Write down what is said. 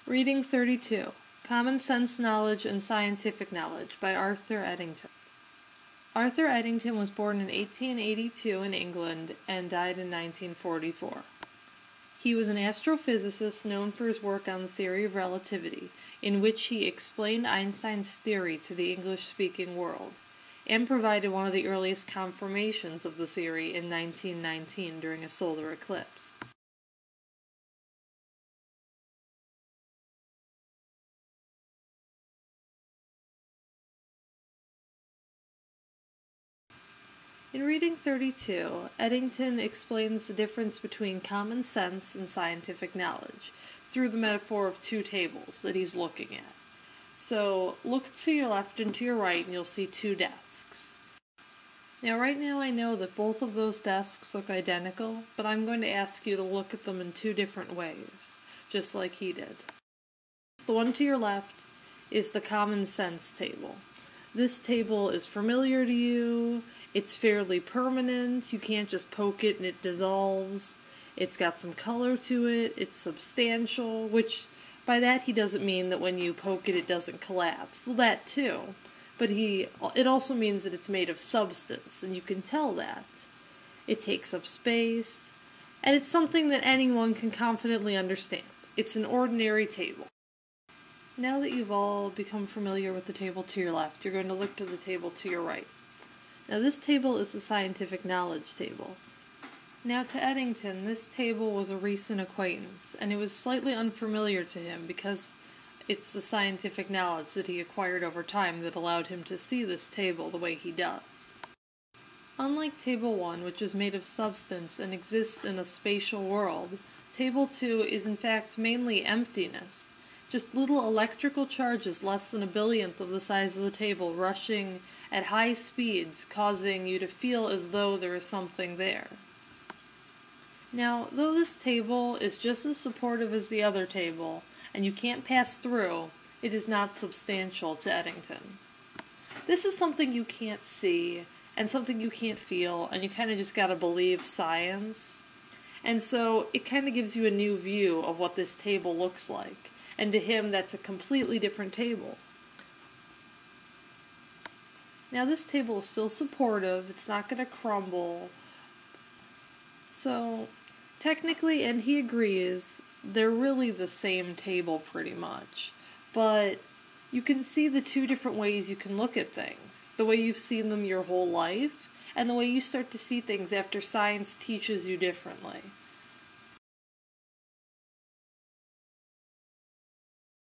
Reading 32, Common Sense Knowledge and Scientific Knowledge by Arthur Eddington. Arthur Eddington was born in 1882 in England and died in 1944. He was an astrophysicist known for his work on the theory of relativity, in which he explained Einstein's theory to the English-speaking world, and provided one of the earliest confirmations of the theory in 1919 during a solar eclipse. In Reading 32, Eddington explains the difference between common sense and scientific knowledge through the metaphor of two tables that he's looking at. So, look to your left and to your right and you'll see two desks. Now, right now I know that both of those desks look identical, but I'm going to ask you to look at them in two different ways, just like he did. The one to your left is the common sense table. This table is familiar to you, it's fairly permanent, you can't just poke it and it dissolves, it's got some color to it, it's substantial, which by that he doesn't mean that when you poke it it doesn't collapse. Well, that too, but it also means that it's made of substance, and you can tell that. It takes up space, and it's something that anyone can confidently understand. It's an ordinary table. Now that you've all become familiar with the table to your left, you're going to look to the table to your right. Now this table is the scientific knowledge table. Now to Eddington, this table was a recent acquaintance, and it was slightly unfamiliar to him because it's the scientific knowledge that he acquired over time that allowed him to see this table the way he does. Unlike Table 1, which is made of substance and exists in a spatial world, Table 2 is in fact mainly emptiness. Just little electrical charges less than a billionth of the size of the table rushing at high speeds, causing you to feel as though there is something there. Now, though this table is just as supportive as the other table, and you can't pass through, it is not substantial to Eddington. This is something you can't see, and something you can't feel, and you kind of just gotta believe science. And so, it kind of gives you a new view of what this table looks like. And to him, that's a completely different table. Now this table is still supportive, it's not going to crumble. So, technically, and he agrees, they're really the same table pretty much. But you can see the two different ways you can look at things. The way you've seen them your whole life, and the way you start to see things after science teaches you differently.